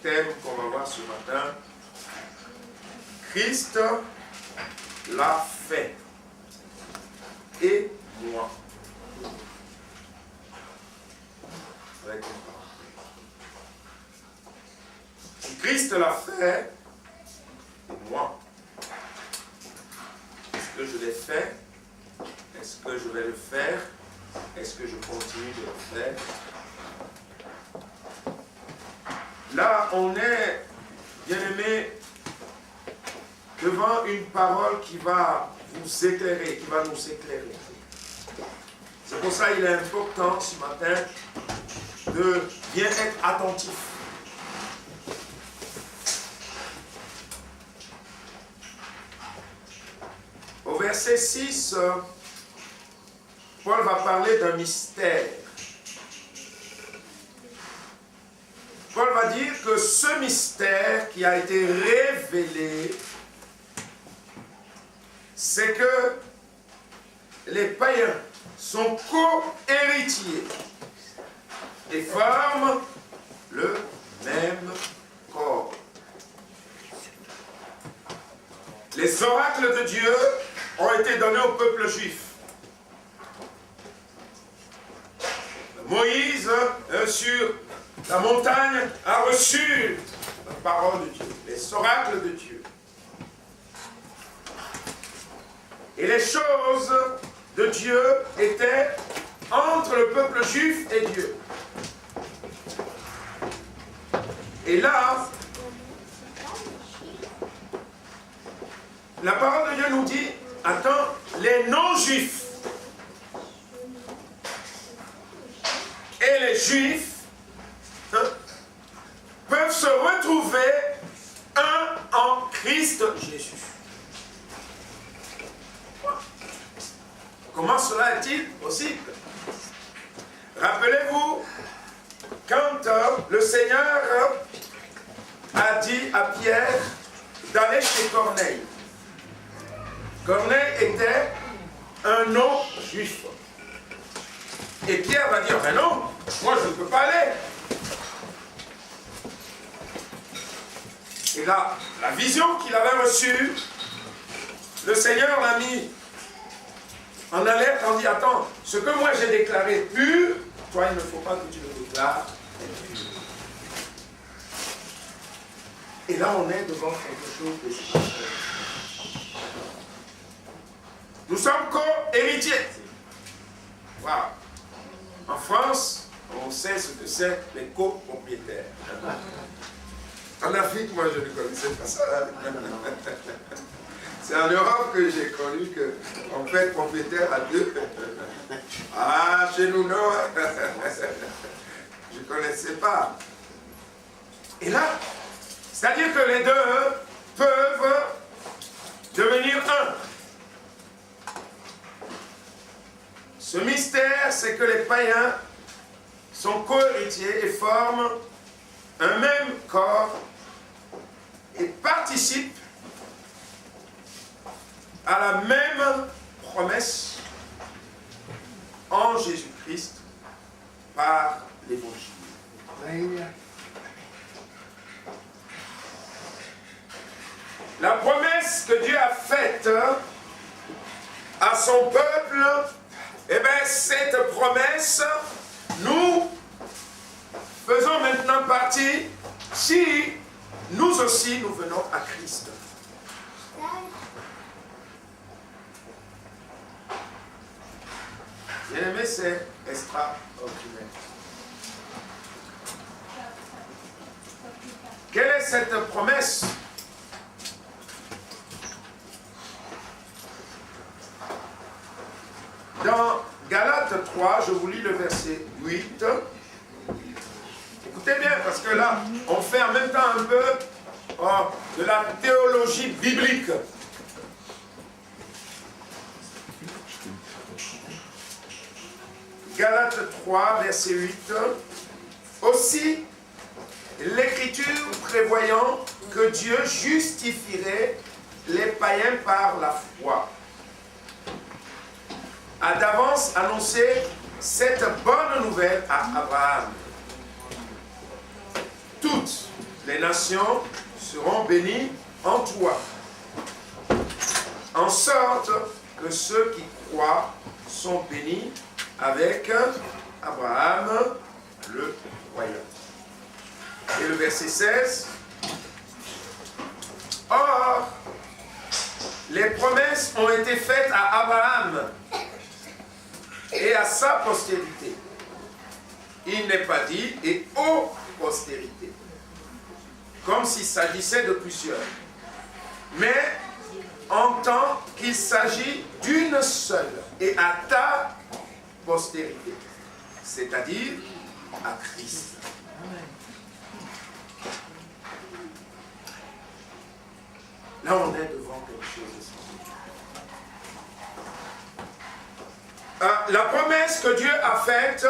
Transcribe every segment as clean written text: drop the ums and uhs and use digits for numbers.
thème qu'on va voir ce matin. Christ l'a fait. Et moi. Avec une parole. Si Christ l'a fait, et moi. Est-ce que je l'ai fait? Est-ce que je vais le faire? Est-ce que je continue de le faire? Là, on est, bien aimé, devant une parole qui va vous éclairer, qui va nous éclairer. C'est pour ça qu'il est important ce matin de bien être attentif. Au verset 6, Paul va parler d'un mystère. Paul va dire que ce mystère qui a été révélé, c'est que les païens sont co-héritiers et forment le même corps. Les oracles de Dieu ont été donnés au peuple juif. Moïse, sur la montagne, a reçu la parole de Dieu, les oracles de Dieu. Et les choses de Dieu étaient entre le peuple juif et Dieu. Et là, la parole de Dieu nous dit, attends, les non-juifs et les juifs peuvent se retrouver un en Christ Jésus. Comment cela est-il possible? Rappelez-vous, quand le Seigneur a dit à Pierre d'aller chez Corneille. Corneille était un non-juif. Et Pierre va dire, mais non, moi je ne peux pas aller. Et là, la vision qu'il avait reçue, le Seigneur l'a mis en alerte, en dit, attends, ce que moi j'ai déclaré pur, toi il ne faut pas que tu le déclares impur. Et là on est devant quelque chose de spécial. Nous sommes co-héritiers. Wow. En France, on sait ce que c'est les copropriétaires. En Afrique, moi je ne connaissais pas ça. C'est en Europe que j'ai connu qu'on peut être propriétaire à deux. Ah, chez nous, non. Je ne connaissais pas. Et là, c'est-à-dire que les deux peuvent devenir un. Ce mystère, c'est que les païens sont co-héritiers et forment un même corps et participent à la même promesse en Jésus-Christ par l'Évangile. La promesse que Dieu a faite à son peuple, eh bien, cette promesse, nous faisons maintenant partie si nous aussi nous venons à Christ. Bien aimé, c'est extraordinaire. Quelle est cette promesse? Dans Galates 3, je vous lis le verset 8. Écoutez bien, parce que là, on fait en même temps un peu de la théologie biblique. Galates 3, verset 8. Aussi, l'Écriture prévoyant que Dieu justifierait les païens par la foi, a d'avance annoncé cette bonne nouvelle à Abraham. Toutes les nations seront bénies en toi, en sorte que ceux qui croient sont bénis avec Abraham, le croyant. Et le verset 16. Or, les promesses ont été faites à Abraham et à sa postérité. Il n'est pas dit et aux postérités, comme s'il s'agissait de plusieurs, mais en tant qu'il s'agit d'une seule, et à ta postérité, c'est-à-dire à Christ. Là, on est devant quelque chose de spécial. La promesse que Dieu a faite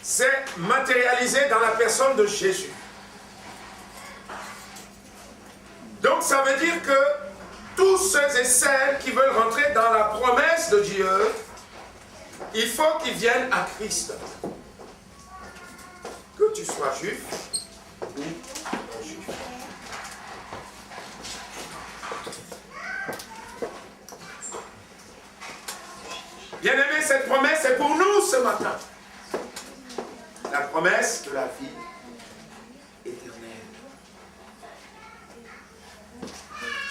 s'est matérialisée dans la personne de Jésus. Donc, ça veut dire que tous ceux et celles qui veulent rentrer dans la promesse de Dieu, il faut qu'ils viennent à Christ. Que tu sois juif ou non juif. Bien-aimés, cette promesse est pour nous ce matin. La promesse de la vie éternelle.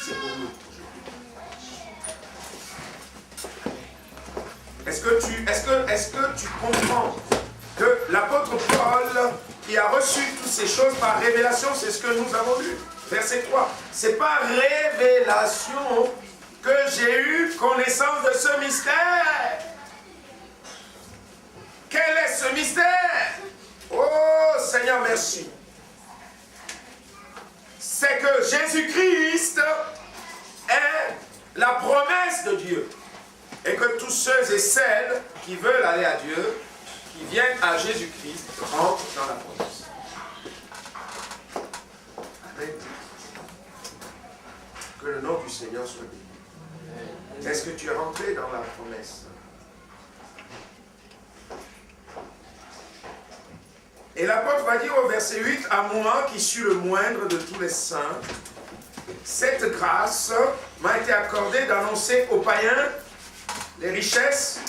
C'est pour nous aujourd'hui. Est-ce que tu comprends que l'apôtre Paul, qui a reçu toutes ces choses par révélation, c'est ce que nous avons lu. Verset 3. C'est par révélation que j'ai eu connaissance de ce mystère. Quel est ce mystère? Oh Seigneur, merci. C'est que Jésus-Christ est la promesse de Dieu. Et que tous ceux et celles qui veulent aller à Dieu, qui viennent à Jésus-Christ, rentrent dans la promesse. Amen. Que le nom du Seigneur soit béni. Est-ce que tu es rentré dans la promesse? Et l'apôtre va dire au verset 8, à moi qui suis le moindre de tous les saints, cette grâce m'a été accordée d'annoncer aux païens les richesses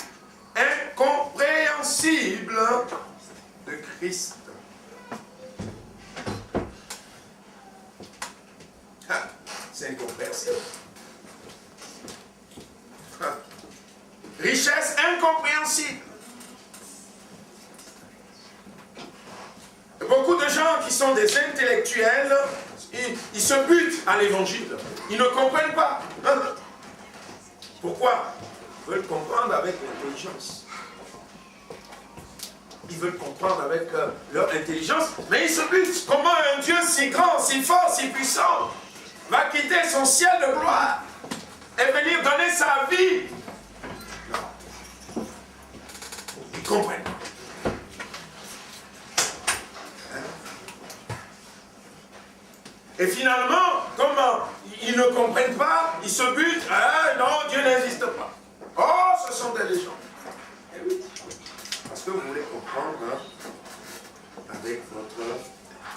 incompréhensibles de Christ. C'est incompréhensible. Richesse incompréhensible. Beaucoup de gens qui sont des intellectuels, ils se butent à l'évangile. Ils ne comprennent pas. Pourquoi? Ils veulent comprendre avec l'intelligence. Ils veulent comprendre avec leur intelligence, mais ils se butent. Comment un Dieu si grand, si fort, si puissant va quitter son ciel de gloire et venir donner sa vie? Non. Ils comprennent. Et finalement, comme ils ne comprennent pas, ils se butent. Ah non, Dieu n'existe pas. Oh, ce sont des légendes. Et oui, parce que vous voulez comprendre avec votre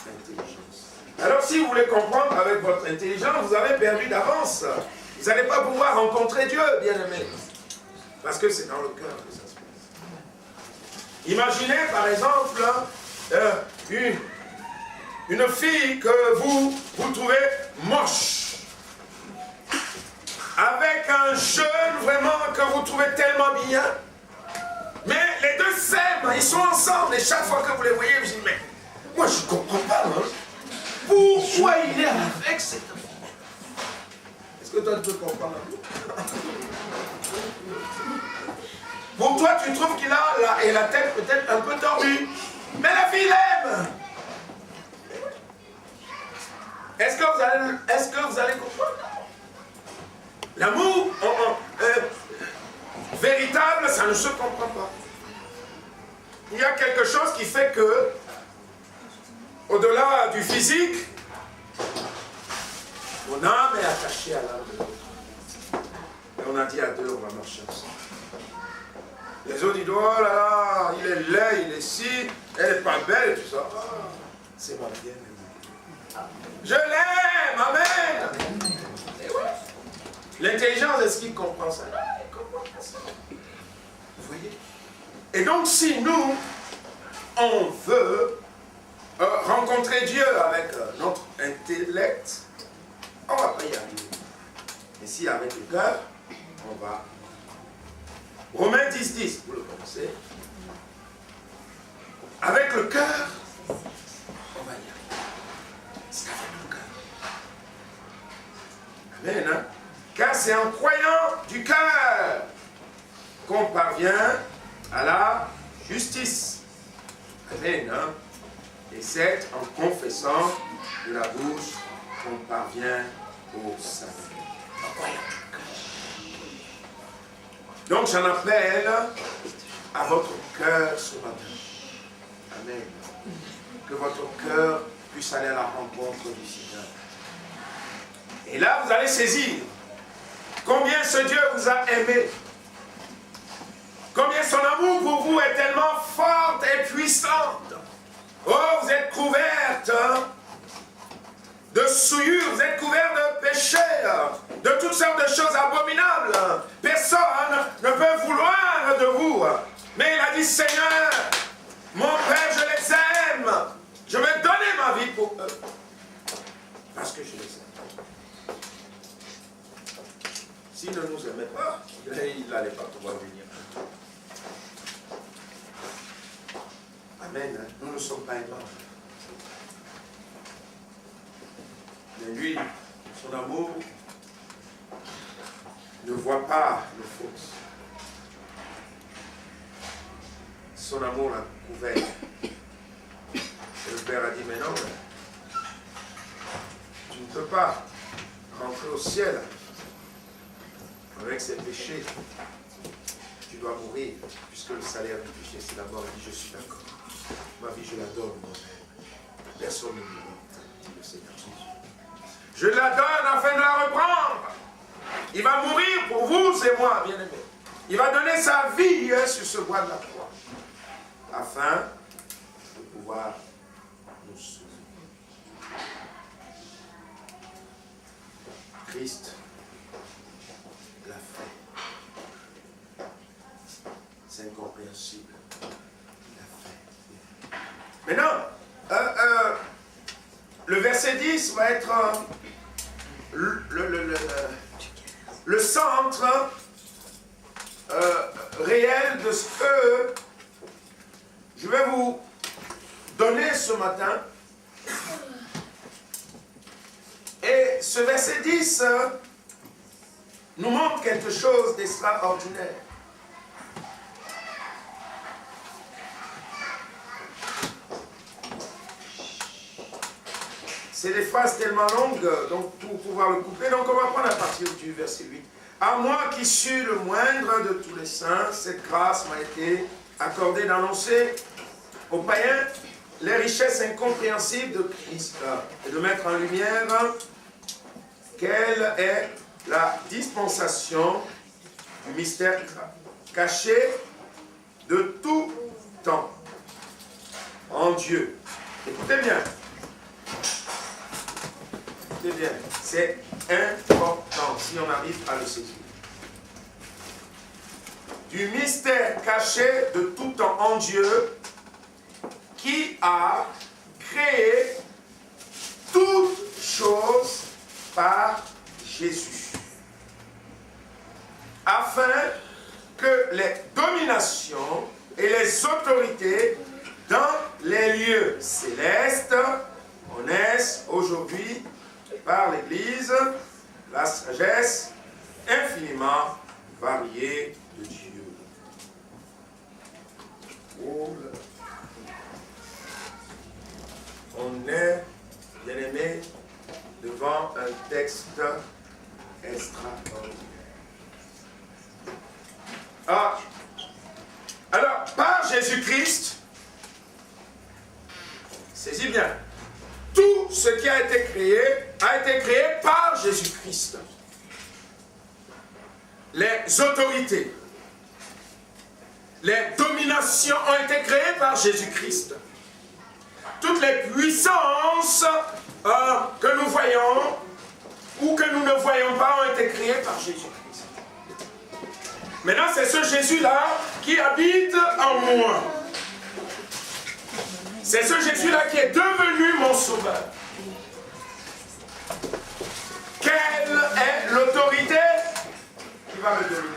intelligence. Alors si vous voulez comprendre avec votre intelligence, vous avez perdu d'avance. Vous n'allez pas pouvoir rencontrer Dieu, bien-aimé. Parce que c'est dans le cœur que ça se passe. Imaginez par exemple une fille que vous trouvez moche. Avec un jeune vraiment que vous trouvez tellement bien. Mais les deux s'aiment, ils sont ensemble. Et chaque fois que vous les voyez, vous dites, mais moi je ne comprends pas. Hein. Pourquoi il est avec cette fille? Est-ce que toi tu peux comprendre? Pour toi, tu trouves qu'il a la tête peut-être un peu tordue. Mais la fille l'aime. Est-ce que vous allez comprendre? L'amour véritable, ça ne se comprend pas. Il y a quelque chose qui fait que, au-delà du physique, mon âme est attachée à l'âme de l'autre. Et on a dit à deux, on va marcher ensemble. Les autres disent, oh là là, il est laid, il est ci, elle n'est pas belle, et tout ça. C'est ma bien-aimée. Je l'aime, amen. L'intelligence, est-ce qu'il comprend ça? Non, il comprend pas ça. Vous voyez? Et donc, si nous, on veut rencontrer Dieu avec notre intellect, on ne va pas y arriver. Mais si avec le cœur, on va. Romains 10, 10, vous le connaissez. Avec le cœur, on va y arriver. C'est avec le cœur. Amen. Hein? Car c'est en croyant du cœur qu'on parvient à la justice. Amen. Hein? Et c'est en confessant de la bouche qu'on parvient au salut. En croyant du cœur. Donc j'en appelle à votre cœur ce matin. Amen. Que votre cœur puisse aller à la rencontre du Seigneur. Et là, vous allez saisir combien ce Dieu vous a aimé. Combien son amour pour vous est tellement fort et puissante. Oh, vous êtes couverte de souillures, vous êtes couverts de péchés, de toutes sortes de choses abominables. Personne ne peut vouloir de vous. Mais il a dit, Seigneur, mon Père, je les aime. Je vais donner ma vie pour eux. Parce que je les aime. S'il ne nous aimait pas, il n'allait pas pouvoir venir. Amen. Nous ne sommes pas aimables. Mais lui, son amour, ne voit pas nos fautes. Son amour l'a couvert. Et le Père a dit, mais non, tu ne peux pas rentrer au ciel avec ses péchés. Tu dois mourir, puisque le salaire du péché, c'est la mort. Il dit, je suis d'accord. Ma vie, je la donne moi-même. Personne ne me donne, dit le Seigneur Jésus. Je la donne afin de la reprendre. Il va mourir pour vous et moi, bien-aimés. Il va donner sa vie sur ce bois de la croix, afin de pouvoir nous sauver. Christ l'a fait. C'est incompréhensible. Maintenant, le verset 10 va être le centre réel de ce que je vais vous donner ce matin. Et ce verset 10 nous montre quelque chose d'extraordinaire. C'est des phrases tellement longues, donc pour pouvoir le couper, donc on va prendre à partir du verset 8. À moi qui suis le moindre de tous les saints, cette grâce m'a été accordée d'annoncer aux païens les richesses incompréhensibles de Christ et de mettre en lumière quelle est la dispensation du mystère caché de tout temps en Dieu. Écoutez bien. Bien, c'est important si on arrive à le saisir. Du mystère caché de tout temps en Dieu qui a créé toutes choses par Jésus, afin que les dominations et les autorités dans les lieux célestes connaissent aujourd'hui par l'Église la sagesse infiniment variée de Dieu. Oh, on est, bien aimé, devant un texte extraordinaire. Alors, par Jésus-Christ, saisis bien, tout ce qui a été créé par Jésus-Christ. Les autorités, les dominations ont été créées par Jésus-Christ. toutes les puissances que nous voyons ou que nous ne voyons pas ont été créées par Jésus-Christ. Maintenant, c'est ce Jésus-là qui habite en moi. C'est ce Jésus-là qui est devenu mon sauveur. Quelle est l'autorité qui va me dominer?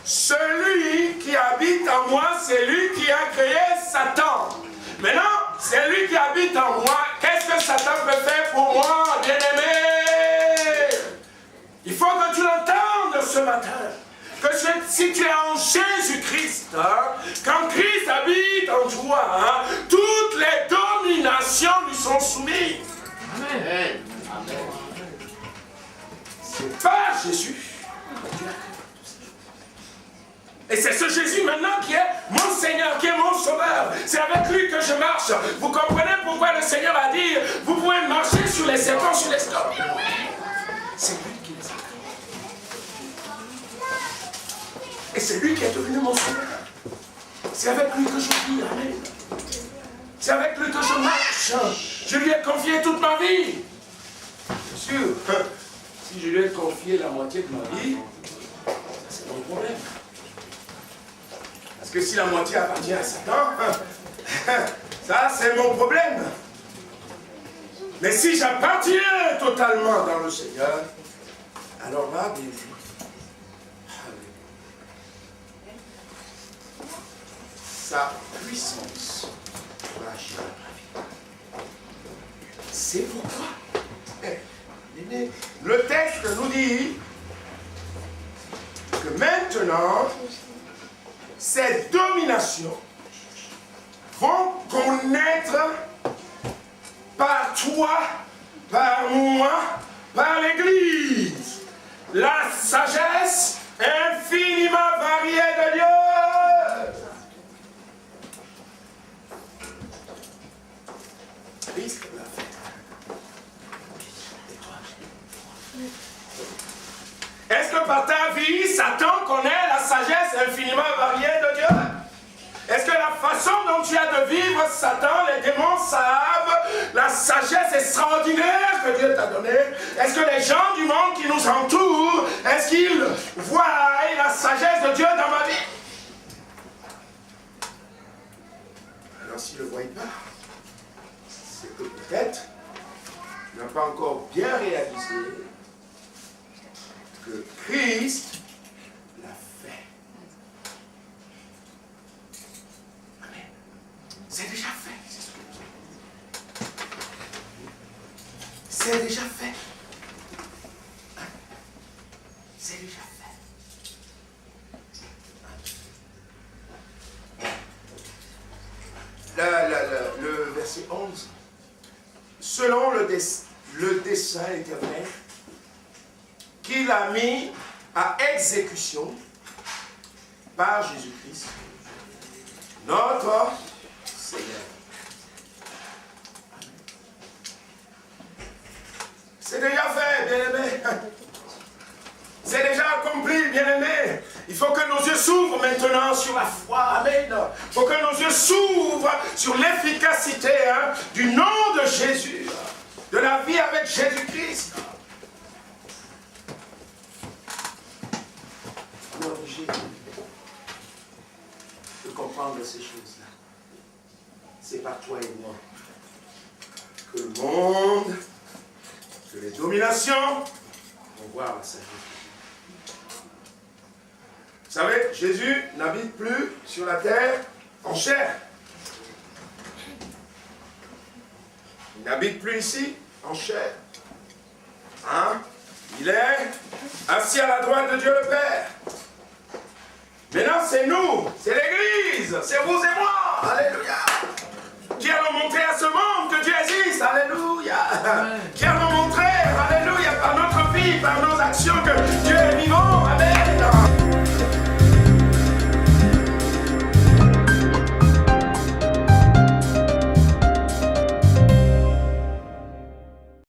Celui qui habite en moi, c'est lui qui a créé Satan. Maintenant, c'est lui qui habite en moi. Qu'est-ce que Satan peut faire pour moi, bien-aimé? Il faut que tu l'entendes ce matin. Que si tu es en Jésus-Christ, quand Christ habite en toi, toutes les dominations lui sont soumises. Amen. Amen. C'est pas Jésus. Et c'est ce Jésus maintenant qui est mon Seigneur, qui est mon Sauveur. C'est avec lui que je marche. Vous comprenez pourquoi le Seigneur a dit, vous pouvez marcher sur les serpents, sur les scorpions. C'est lui qui les a créés. Et c'est lui qui est devenu mon Sauveur. C'est avec lui que je vis. Amen. C'est avec lui que je marche. Je lui ai confié toute ma vie. Bien sûr, si je lui ai confié la moitié de ma vie, c'est mon problème. Parce que si la moitié appartient à Satan, ça c'est mon problème. Mais si j'appartiens totalement dans le Seigneur, alors là, bien sûr, sa puissance va agir dans ma vie. C'est pourquoi le texte nous dit que maintenant, ces dominations vont connaître par toi, par moi, par l'Église, la sagesse infiniment variée de Dieu. Christ l'a fait. Et toi? Est-ce que par ta vie, Satan connaît la sagesse infiniment variée de Dieu? Est-ce que la façon dont tu as de vivre, Satan, les démons savent la sagesse extraordinaire que Dieu t'a donnée? Est-ce que les gens du monde qui nous entourent, est-ce qu'ils voient la sagesse de Dieu dans ma vie? Alors s'ils ne le voient pas, c'est que peut-être tu n'as pas encore bien réalisé que Christ l'a fait. Amen. C'est déjà fait. C'est déjà fait. C'est déjà fait. Le verset 11. Selon le dessein éternel qu'il a mis à exécution par Jésus-Christ, notre Seigneur. C'est déjà fait, bien-aimé. C'est déjà accompli, bien-aimé. Il faut que nos yeux s'ouvrent maintenant sur la foi. Amen. Il faut que nos yeux s'ouvrent sur l'efficacité du nom de Jésus, de la vie avec Jésus-Christ. On est obligé de comprendre ces choses-là. C'est par toi et moi que le monde, que les dominations vont voir la sagesse. Vous savez, Jésus n'habite plus sur la terre en chair. Il n'habite plus ici en chair. Hein? Il est assis à la droite de Dieu le Père. Maintenant, c'est nous, c'est l'Église, c'est vous et moi. Alléluia. Qui allons montrer à ce monde que Dieu existe. Alléluia. Qui allons montrer, alléluia, par notre vie, par nos actions, que Dieu est vivant. Amen.